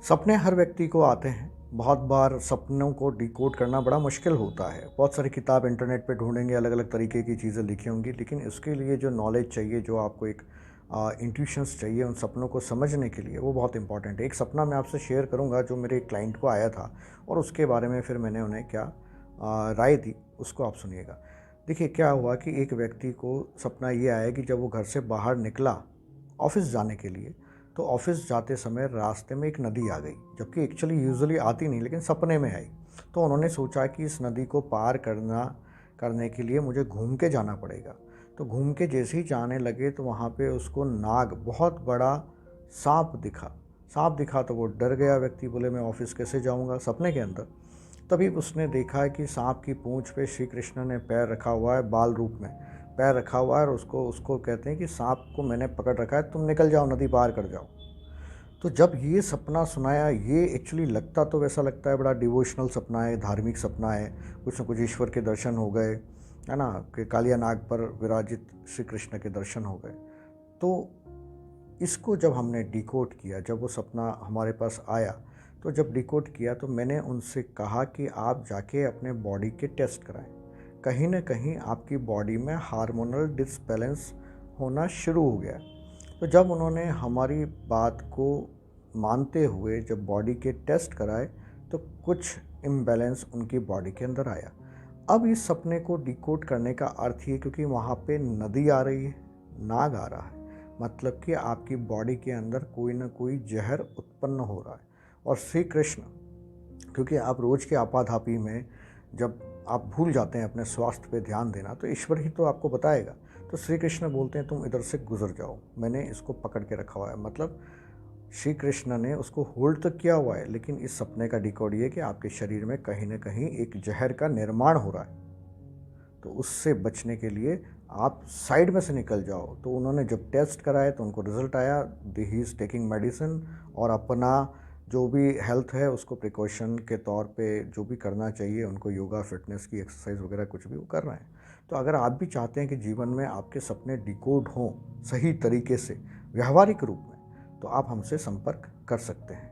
सपने हर व्यक्ति को आते हैं। बहुत बार सपनों को डिकोड करना बड़ा मुश्किल होता है। बहुत सारी किताब इंटरनेट पे ढूँढेंगे, अलग-अलग तरीके की चीज़ें लिखी होंगी, लेकिन इसके लिए जो नॉलेज चाहिए, जो आपको एक इंट्यूशंस चाहिए उन सपनों को समझने के लिए, वो बहुत इंपॉर्टेंट है। एक सपना मैं आपसे शेयर करूँगा जो मेरे एक क्लाइंट को आया था और उसके बारे में फिर मैंने उन्हें क्या राय दी, उसको आप सुनिएगा। देखिए, क्या हुआ कि एक व्यक्ति को सपना ये आया कि जब वो घर से बाहर निकला ऑफ़िस जाने के लिए, तो ऑफ़िस जाते समय रास्ते में एक नदी आ गई, जबकि एक्चुअली यूजुअली आती नहीं, लेकिन सपने में आई। तो उन्होंने सोचा कि इस नदी को पार करने के लिए मुझे घूम के जाना पड़ेगा। तो घूम के जैसे ही जाने लगे तो वहाँ पे उसको नाग, बहुत बड़ा साँप दिखा। साँप दिखा तो वो डर गया व्यक्ति, बोले मैं ऑफ़िस कैसे जाऊँगा सपने के अंदर। तभी उसने देखा कि साँप की पूँछ पे श्री कृष्ण ने पैर रखा हुआ है, बाल रूप में पैर रखा हुआ है, और उसको उसको कहते हैं कि साँप को मैंने पकड़ रखा है, तुम निकल जाओ, नदी पार कर जाओ। तो जब ये सपना सुनाया, ये एक्चुअली लगता तो वैसा लगता है, बड़ा डिवोशनल सपना है, धार्मिक सपना है, कुछ न कुछ ईश्वर के दर्शन हो गए, है ना? कि कालिया नाग पर विराजित श्री कृष्ण के दर्शन हो गए। तो इसको जब हमने डिकोड किया, जब वो सपना हमारे पास आया, तो जब डिकोड किया तो मैंने उनसे कहा कि आप जाके अपने बॉडी के टेस्ट कराएं। कहीं ना कहीं आपकी बॉडी में हार्मोनल डिसबैलेंस होना शुरू हो गया। तो जब उन्होंने हमारी बात को मानते हुए जब बॉडी के टेस्ट कराए, तो कुछ इम्बैलेंस उनकी बॉडी के अंदर आया। अब इस सपने को डिकोड करने का अर्थ ये, क्योंकि वहाँ पे नदी आ रही है, नाग आ रहा है, मतलब कि आपकी बॉडी के अंदर कोई ना कोई जहर उत्पन्न हो रहा है। और श्री कृष्ण, क्योंकि आप रोज़ के आपाधापी में जब आप भूल जाते हैं अपने स्वास्थ्य पे ध्यान देना, तो ईश्वर ही तो आपको बताएगा। तो श्री कृष्ण बोलते हैं तुम इधर से गुजर जाओ, मैंने इसको पकड़ के रखा हुआ है। मतलब श्री कृष्ण ने उसको होल्ड तो किया हुआ है, लेकिन इस सपने का डिकोड ये कि आपके शरीर में कहीं ना कहीं एक जहर का निर्माण हो रहा है, तो उससे बचने के लिए आप साइड में से निकल जाओ। तो उन्होंने जब टेस्ट कराए तो उनको रिजल्ट आया, ही इज़ टेकिंग मेडिसिन, और अपना जो भी हेल्थ है उसको प्रिकॉशन के तौर पे जो भी करना चाहिए उनको, योगा, फिटनेस की एक्सरसाइज वगैरह कुछ भी वो कर रहे हैं। तो अगर आप भी चाहते हैं कि जीवन में आपके सपने डिकोड हों सही तरीके से, व्यावहारिक रूप में, तो आप हमसे संपर्क कर सकते हैं।